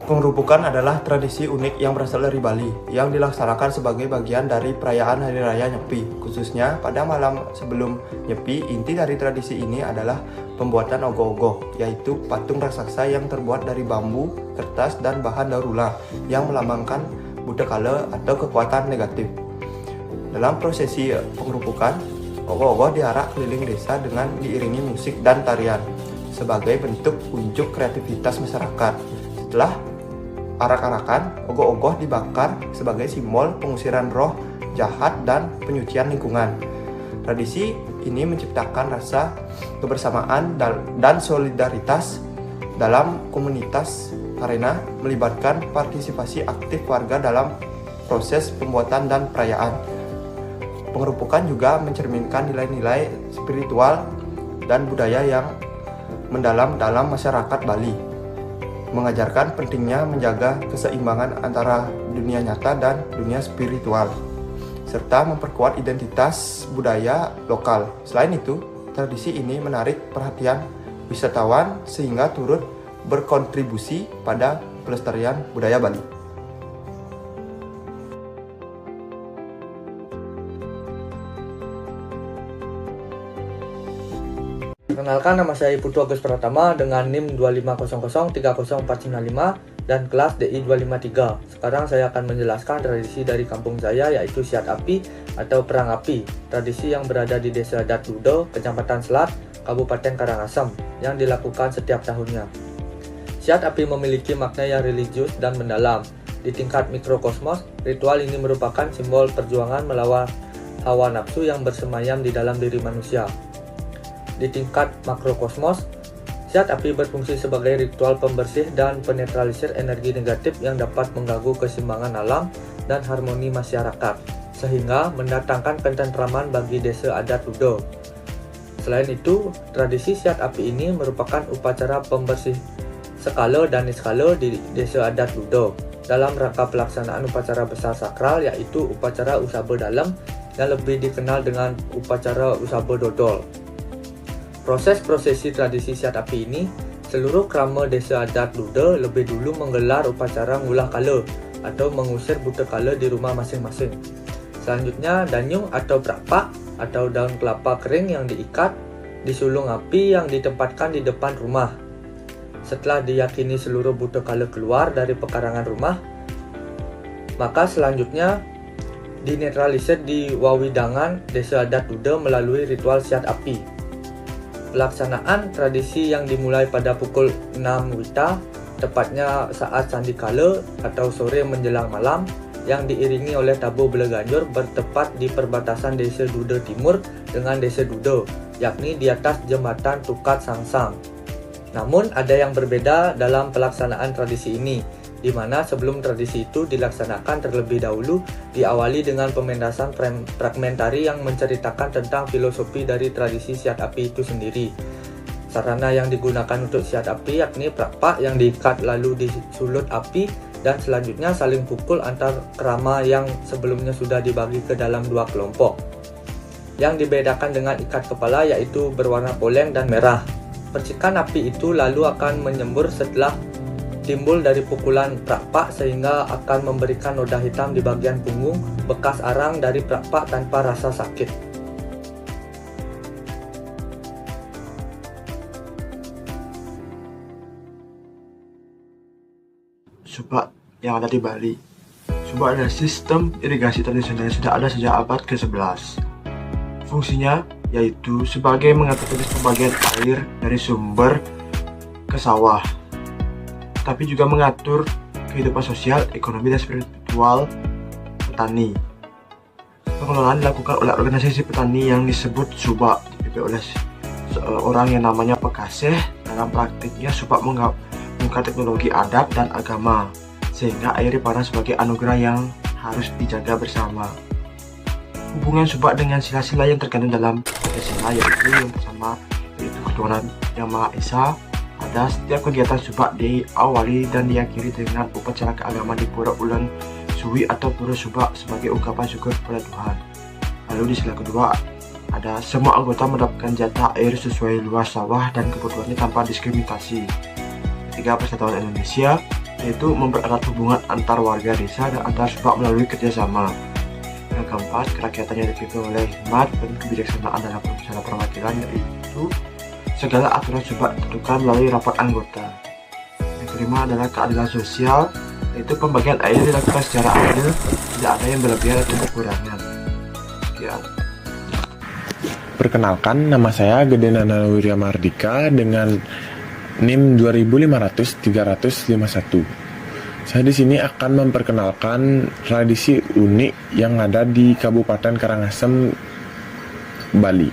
Pengerupukan adalah tradisi unik yang berasal dari Bali, yang dilaksanakan sebagai bagian dari perayaan Hari Raya Nyepi. Khususnya pada malam sebelum Nyepi, inti dari tradisi ini adalah pembuatan ogoh-ogoh, yaitu patung raksasa yang terbuat dari bambu, kertas, dan bahan daur ulang, yang melambangkan Buddha Kala atau kekuatan negatif. Dalam prosesi pengerupukan, ogoh-ogoh diarak keliling desa dengan diiringi musik dan tarian, sebagai bentuk unjuk kreativitas masyarakat. Setelah arak-arakan, ogoh-ogoh dibakar sebagai simbol pengusiran roh jahat dan penyucian lingkungan. Tradisi ini menciptakan rasa kebersamaan dan solidaritas dalam komunitas karena melibatkan partisipasi aktif warga dalam proses pembuatan dan perayaan. Pengerupukan juga mencerminkan nilai-nilai spiritual dan budaya yang mendalam dalam masyarakat Bali, mengajarkan pentingnya menjaga keseimbangan antara dunia nyata dan dunia spiritual, serta memperkuat identitas budaya lokal. Selain itu, tradisi ini menarik perhatian wisatawan sehingga turut berkontribusi pada pelestarian budaya Bali. Perkenalkan, nama saya Putu Agus Pratama dengan NIM 250030495 dan kelas DI 253. Sekarang saya akan menjelaskan tradisi dari kampung saya, yaitu Siat Api atau Perang Api. Tradisi yang berada di Desa Adat Ludo, Kecamatan Selat, Kabupaten Karangasem, yang dilakukan setiap tahunnya. Siat Api memiliki makna yang religius dan mendalam. Di tingkat mikrokosmos, ritual ini merupakan simbol perjuangan melawan hawa nafsu yang bersemayam di dalam diri manusia. Di tingkat makrokosmos, Siat Api berfungsi sebagai ritual pembersih dan penetralisir energi negatif yang dapat mengganggu keseimbangan alam dan harmoni masyarakat, sehingga mendatangkan ketentraman bagi desa adat Ludo. Selain itu, tradisi Siat Api ini merupakan upacara pembersih skala dan niskala di desa adat Ludo dalam rangka pelaksanaan upacara besar sakral, yaitu upacara Usaba Dalam yang lebih dikenal dengan upacara Usaba Dodol. Proses prosesi tradisi Siat Api ini, seluruh krama desa adat Ludo lebih dulu menggelar upacara ngulah kala atau mengusir buta kala di rumah masing-masing. Selanjutnya, danyung atau prakpak atau daun kelapa kering yang diikat di sulung api yang ditempatkan di depan rumah. Setelah diyakini seluruh buta kala keluar dari pekarangan rumah, maka selanjutnya dinetralisir di wawidangan desa adat Ludo melalui ritual Siat Api. Pelaksanaan tradisi yang dimulai pada pukul 6 WITA, tepatnya saat sandikala atau sore menjelang malam, yang diiringi oleh tabuh belaganjur bertepat di perbatasan Desa Duda Timur dengan Desa Duda, yakni di atas jembatan Tukat Sangsang. Namun ada yang berbeda dalam pelaksanaan tradisi ini, di mana sebelum tradisi itu dilaksanakan terlebih dahulu diawali dengan pementasan fragmentari yang menceritakan tentang filosofi dari tradisi Siat Api itu sendiri. Sarana yang digunakan untuk Siat Api yakni prakpak yang diikat lalu disulut api, dan selanjutnya saling pukul antar krama yang sebelumnya sudah dibagi ke dalam dua kelompok. Yang dibedakan dengan ikat kepala yaitu berwarna poleng dan merah. Percikan api itu lalu akan menyembur setelah timbul dari pukulan prakpak sehingga akan memberikan noda hitam di bagian punggung, bekas arang dari prakpak tanpa rasa sakit. Subak yang ada di Bali. Subak adalah sistem irigasi tradisional yang sudah ada sejak abad ke-11. Fungsinya yaitu sebagai mengatur pembagian air dari sumber ke sawah, tapi juga mengatur kehidupan sosial, ekonomi, dan spiritual petani. Pengelolaan dilakukan oleh organisasi petani yang disebut Subak, dipimpin oleh seorang yang namanya Pekaseh. Dalam praktiknya, Subak menggunakan teknologi adat dan agama, sehingga air dipandang sebagai anugerah yang harus dijaga bersama. Hubungan Subak dengan sila-sila yang terkandung dalam Pancasila yaitu yang pertama yaitu ketuhanan Yang Maha Esa. Setiap kegiatan Subak diawali dan diakhiri dengan upacara keagamaan di Pura Ulen Suwi atau Pura Subak sebagai ungkapan syukur kepada Tuhan. Lalu di sila kedua ada semua anggota mendapatkan jatah air sesuai luas sawah dan kebutuhannya tanpa diskriminasi. Ketiga, Persatuan Indonesia. yaitu mempererat hubungan antar warga desa dan antar subak melalui kerjasama. Yang keempat, kerakyatan yang dipimpin oleh hikmat dan kebijaksanaan dalam perencanaan perwakilan, yaitu segala aturan subak ditentukan melalui rapat anggota. Yang kelima adalah keadilan sosial, yaitu pembagian air dilakukan secara adil, tidak ada yang berlebihan atau kekurangan. Sekian. Perkenalkan, nama saya Gede Nana Wirya Mardika dengan NIM 2500351. Saya di sini akan memperkenalkan tradisi unik yang ada di Kabupaten Karangasem, Bali.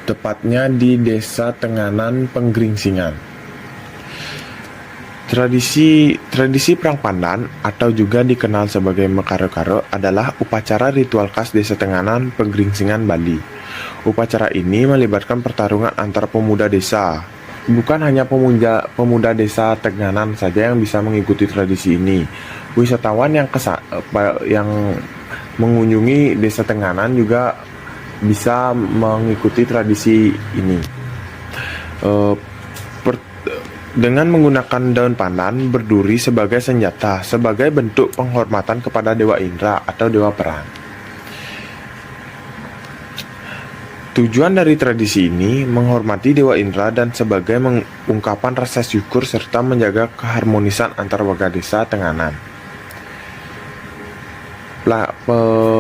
Tepatnya di Desa Tenganan, Penggringsingan. Tradisi Perang Pandan atau juga dikenal sebagai Mekaro-karo adalah upacara ritual khas Desa Tenganan, Penggringsingan, Bali. Upacara ini melibatkan pertarungan antar pemuda desa. Bukan hanya pemuda desa Tenganan saja yang bisa mengikuti tradisi ini. Wisatawan yang mengunjungi Desa Tenganan juga bisa mengikuti tradisi ini. Dengan menggunakan daun pandan berduri sebagai senjata, sebagai bentuk penghormatan kepada Dewa Indra atau Dewa Perang. Tujuan dari tradisi ini menghormati Dewa Indra dan sebagai ungkapan rasa syukur serta menjaga keharmonisan antar warga desa Tenganan.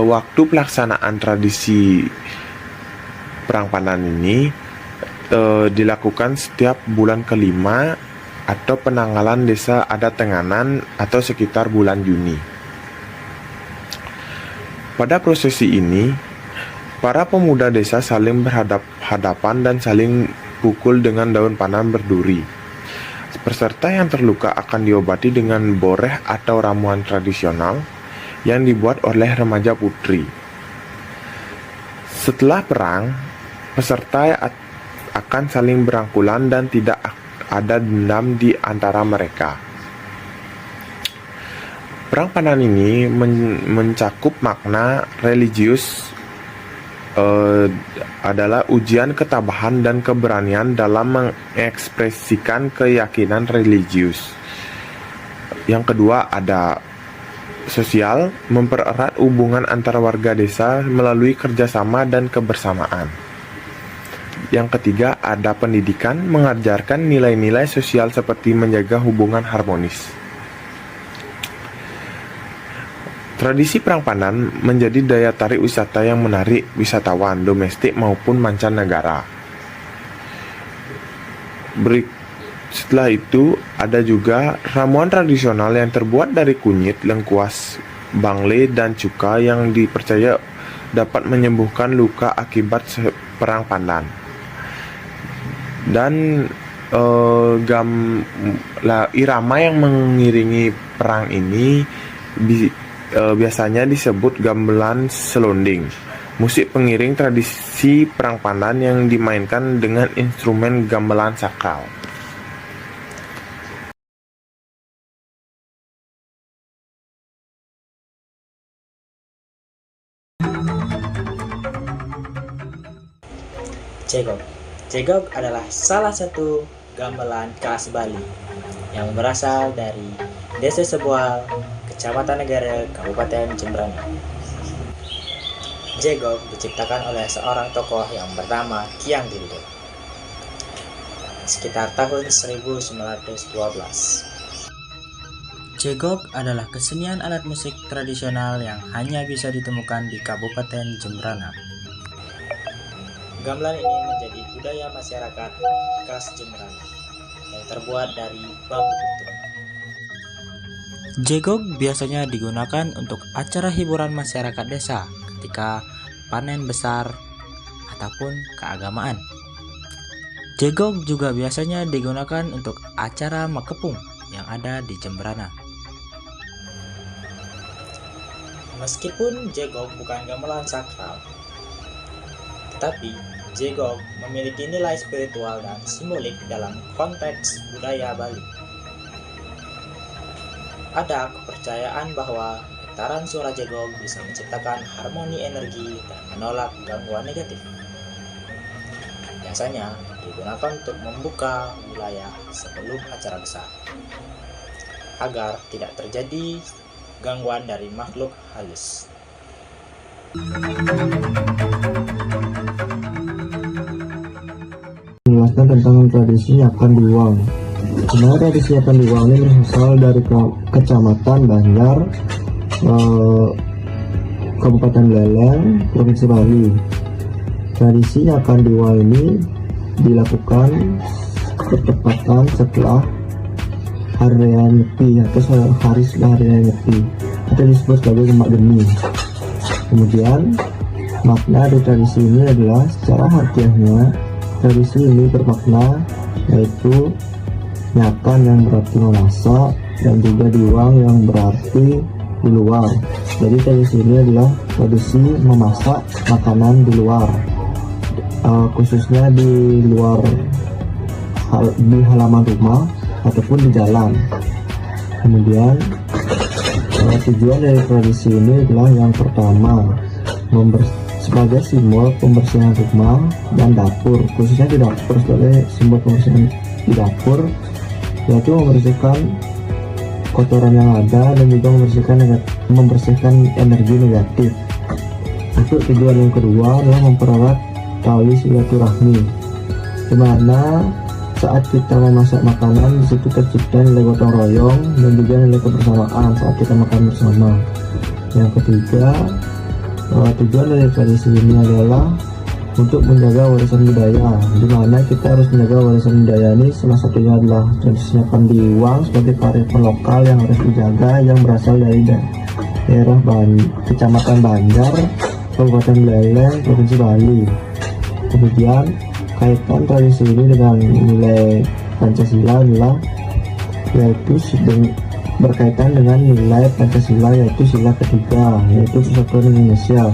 Waktu pelaksanaan tradisi Perang Pandan ini dilakukan setiap bulan kelima atau penanggalan desa adat Tenganan atau sekitar bulan Juni. Pada prosesi ini, para pemuda desa saling berhadapan dan saling pukul dengan daun pandan berduri. Peserta yang terluka akan diobati dengan boreh atau ramuan tradisional yang dibuat oleh remaja putri. Setelah perang, peserta akan saling berangkulan dan tidak ada dendam di antara mereka. Perang Pandan ini mencakup makna religius, adalah ujian ketabahan dan keberanian dalam mengekspresikan keyakinan religius. Yang kedua ada sosial, mempererat hubungan antar warga desa melalui kerjasama dan kebersamaan. Yang ketiga ada pendidikan, mengajarkan nilai-nilai sosial seperti menjaga hubungan harmonis. Tradisi Perang Pandan menjadi daya tarik wisata yang menarik wisatawan domestik maupun mancanegara. Setelah itu ada juga ramuan tradisional yang terbuat dari kunyit, lengkuas, bangle, dan cuka yang dipercaya dapat menyembuhkan luka akibat Perang Pandan. Dan irama yang mengiringi perang ini biasanya disebut gamelan selonding, musik pengiring tradisi Perang Pandan yang dimainkan dengan instrumen gamelan sakral. Jegog adalah salah satu gamelan khas Bali yang berasal dari Desa Sebual, Kecamatan Negara, Kabupaten Jembrana. Jegog diciptakan oleh seorang tokoh yang bernama Kiang Dildo sekitar tahun 1912. Jegog adalah kesenian alat musik tradisional yang hanya bisa ditemukan di Kabupaten Jembrana. Gamelan ini menjadi budaya masyarakat khas Jembrana yang terbuat dari bambu petung. Jegog biasanya digunakan untuk acara hiburan masyarakat desa ketika panen besar ataupun keagamaan. Jegog juga biasanya digunakan untuk acara makepung yang ada di Jembrana. Meskipun jegog bukan gamelan sakral, tetapi jegog memiliki nilai spiritual dan simbolik dalam konteks budaya Bali. Ada kepercayaan bahwa getaran suara jegog bisa menciptakan harmoni energi dan menolak gangguan negatif. biasanya digunakan untuk membuka wilayah sebelum acara besar, agar tidak terjadi gangguan dari makhluk halus. Menjelaskan tentang tradisi nyapan diuang. Sebenarnya tradisi nyapan diuang ini berasal dari Kecamatan Banjar, Kabupaten Beleleng, Provinsi Bali. Tradisi nyapan diuang ini dilakukan bertepatan setelah Hari Raya Nyepi atau hari setelah Hari Raya Nyepi, atau disebut sebagai Gemak Geni. Kemudian makna dari tradisi ini adalah secara harfiahnya tradisi ini bermakna yaitu nyapan yang berarti memasak dan juga diuang yang berarti di luar. Jadi tradisi ini adalah tradisi memasak makanan di luar, khususnya di luar di halaman rumah ataupun di jalan. Kemudian tujuan dari tradisi ini adalah yang pertama sebagai simbol pembersihan rumah dan dapur, khususnya di dapur, sebagai simbol pembersihan di dapur, yaitu membersihkan kotoran yang ada dan juga membersihkan energi negatif. Untuk tujuan yang kedua adalah mempererat tali silaturahmi, di mana saat kita memasak makanan, di situ tercipta nilai gotong royong dan juga nilai kebersamaan saat kita makan bersama. Yang ketiga, tujuan dari tradisi ini adalah untuk menjaga warisan budaya, di mana kita harus menjaga warisan budaya ini. Salah satunya adalah tradisi nyapan diuang sebagai kearifan lokal yang harus dijaga, yang berasal dari daerah Kecamatan Banjar, Kabupaten Beleleng, Provinsi Bali. Kemudian kaitan tradisi ini dengan nilai Pancasila adalah yaitu berkaitan dengan nilai Pancasila, yaitu sila ketiga, yaitu Persatuan Indonesia.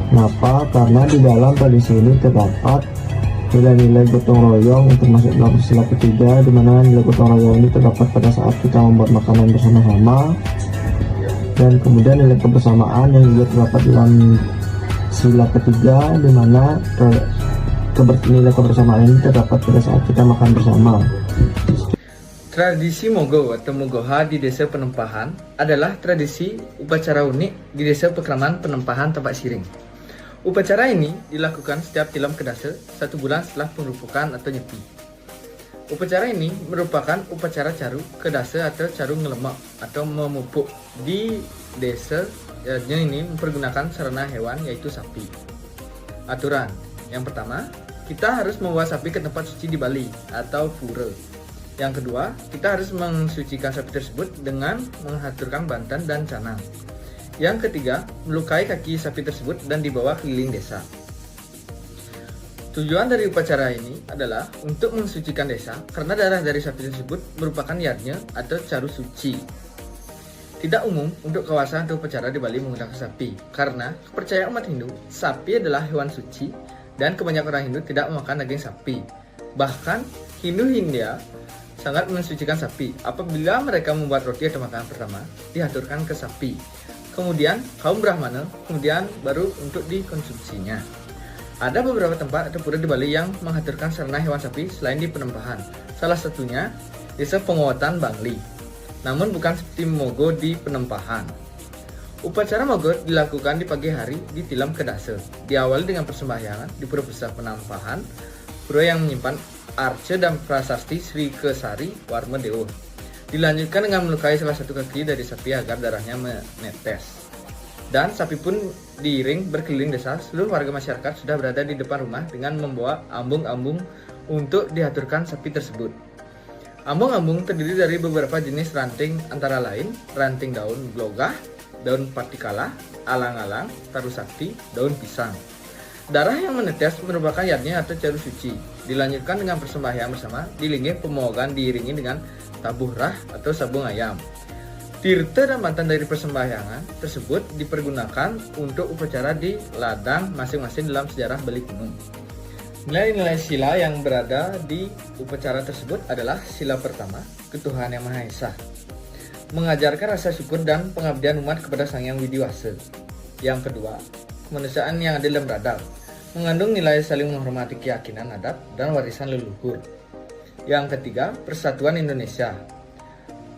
Kenapa? Karena di dalam tradisi ini terdapat nilai-nilai gotong royong yang termasuk dalam sila ketiga, di mana nilai gotong royong ini terdapat pada saat kita membuat makanan bersama-sama, dan kemudian nilai kebersamaan yang juga terdapat dalam sila ketiga, di mana nilai kebersamaan ini terdapat pada saat kita makan bersama. Tradisi Mogo atau Mogoha di Desa Penempahan adalah tradisi upacara unik di Desa Pekraman Penempahan Tapak Siring. Upacara ini dilakukan setiap tilam kedasa 1 bulan setelah pengerupukan atau nyepi. Upacara ini merupakan upacara caru kedasa atau caru ngelemak atau memupuk di desa. Ini mempergunakan sarana hewan yaitu sapi. Aturan yang pertama, kita harus membawa sapi ke tempat suci di Bali atau pura. Yang kedua, kita harus mensucikan sapi tersebut dengan menghaturkan bantan dan canang. Yang ketiga, melukai kaki sapi tersebut dan dibawa keliling desa. Tujuan dari upacara ini adalah untuk mensucikan desa karena darah dari sapi tersebut merupakan yadnya atau caru suci. Tidak umum untuk kawasan atau upacara di Bali menggunakan sapi karena kepercayaan umat Hindu, sapi adalah hewan suci dan kebanyakan orang Hindu tidak memakan daging sapi. Bahkan Hindu-Hindia sangat mensucikan sapi. Apabila mereka membuat roti atau makanan pertama, dihaturkan ke sapi. Kemudian kaum Brahmana kemudian baru untuk dikonsumsinya. Ada beberapa tempat atau pura di Bali yang menghaturkan sarana hewan sapi selain di Penempahan. Salah satunya Desa Penguatan Bangli. Namun bukan seperti Mogo di Penempahan. Upacara Mogo dilakukan di pagi hari di Tilam Kedasa. Diawali dengan persembahyangan di Pura Besar Penempahan, pura yang menyimpan arca dan prasasti Sri Kesari Warma Dewa. Dilanjutkan dengan melukai salah satu kaki dari sapi agar darahnya menetes. Dan sapi pun diiring berkeliling desa. Seluruh warga masyarakat sudah berada di depan rumah dengan membawa ambung-ambung untuk dihaturkan sapi tersebut. Ambung-ambung terdiri dari beberapa jenis ranting antara lain ranting daun glogah, daun patikala, alang-alang, taru sakti, daun pisang. Darah yang menetes merupakan yadnya atau caru suci. Dilanjutkan dengan persembahyangan bersama, dilinggih pemohogan diiringi dengan tabuh rah atau sabung ayam. Tirta dan mantan dari persembahyangan tersebut dipergunakan untuk upacara di ladang masing-masing dalam sejarah Bali kuno. Nilai-nilai sila yang berada di upacara tersebut adalah sila pertama, ketuhanan yang Maha Esa. Mengajarkan rasa syukur dan pengabdian umat kepada Sang Yang Widiwasa. Yang kedua, kemanusiaan yang adil dan beradab. mengandung nilai saling menghormati keyakinan adat dan warisan leluhur. Yang ketiga, Persatuan Indonesia.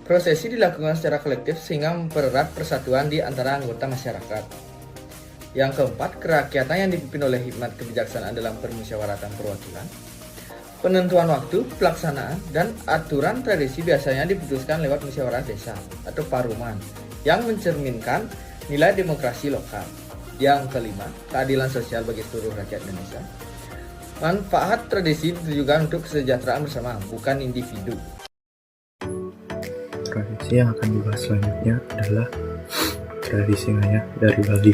Prosesi dilakukan secara kolektif sehingga mempererat persatuan di antara anggota masyarakat. Yang keempat, kerakyatan yang dipimpin oleh hikmat kebijaksanaan dalam permusyawaratan perwakilan. Penentuan waktu, pelaksanaan, dan aturan tradisi biasanya diputuskan lewat musyawarah desa atau paruman yang mencerminkan nilai demokrasi lokal. Yang kelima, keadilan sosial bagi seluruh rakyat Indonesia. Manfaat tradisi ditujukan untuk kesejahteraan bersama, bukan individu. Tradisi yang akan dibahas selanjutnya adalah tradisi ngayah dari Bali.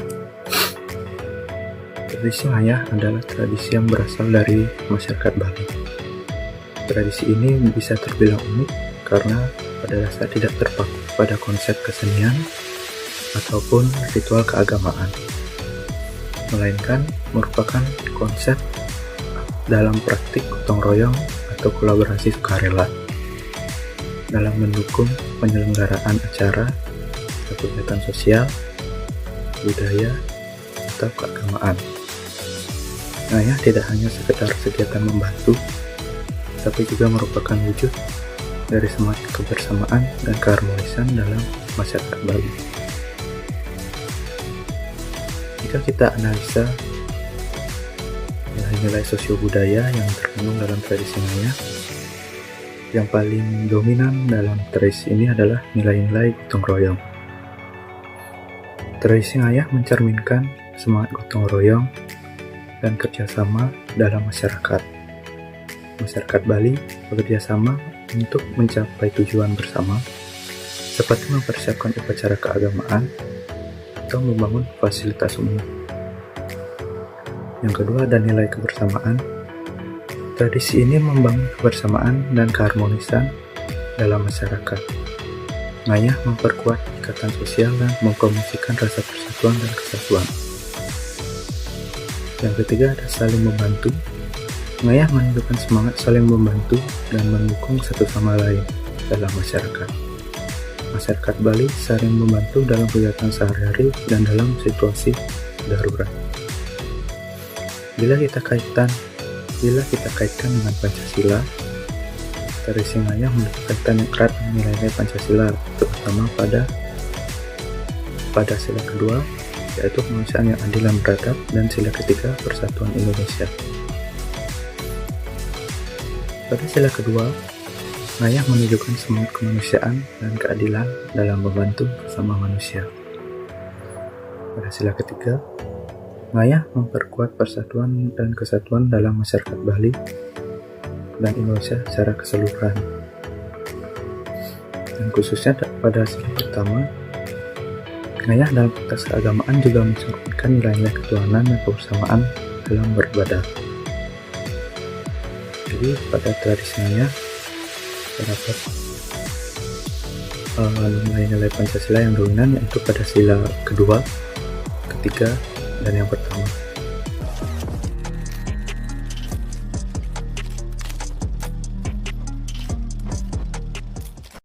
Tradisi ngayah adalah tradisi yang berasal dari masyarakat Bali. Tradisi ini bisa terbilang unik karena pada dasar tidak terpaku pada konsep kesenian ataupun ritual keagamaan, melainkan merupakan konsep dalam praktik gotong royong atau kolaborasi sukarela dalam mendukung penyelenggaraan acara atau kegiatan sosial, budaya, atau keagamaan. Ngayah tidak hanya sekedar kegiatan membantu, tapi juga merupakan wujud dari semangat kebersamaan dan keharmonisan dalam masyarakat Bali. Jika kita analisa nilai-nilai sosio-budaya yang terkandung dalam tradisi ngayah, yang paling dominan dalam tradisi ini adalah nilai-nilai gotong royong. Tradisi ngayah mencerminkan semangat gotong royong dan kerjasama dalam masyarakat. Masyarakat Bali bekerja sama untuk mencapai tujuan bersama, seperti mempersiapkan upacara keagamaan atau membangun fasilitas umum. Yang kedua ada nilai kebersamaan. Tradisi ini membangun kebersamaan dan keharmonisan dalam masyarakat. Ngayah memperkuat ikatan sosial dan mempromosikan rasa persatuan dan kesatuan. Yang ketiga ada saling membantu. Ngayah menunjukkan semangat saling membantu dan mendukung satu sama lain dalam masyarakat. Masyarakat Bali saling membantu dalam kegiatan sehari-hari dan dalam situasi darurat. Bila kita kaitkan dengan Pancasila, tradisi ngayah memiliki kaitan yang erat dengan nilai-nilai Pancasila, terutama pada sila kedua, yaitu kemanusiaan yang adil dan beradab, dan sila ketiga, persatuan Indonesia. Pada sila kedua, ngayah menunjukkan semangat kemanusiaan dan keadilan dalam membantu sesama manusia. Pada sila ketiga, ngayah memperkuat persatuan dan kesatuan dalam masyarakat Bali dan Indonesia secara keseluruhan. Dan khususnya pada sila pertama, ngayah dalam konteks keagamaan juga mencerminkan nilai-nilai ketuhanan dan kebersamaan dalam beribadah. Jadi pada tradisi ngayah terdapat nilai-nilai Pancasila yang dominan, yaitu pada sila kedua, ketiga, dan yang pertama.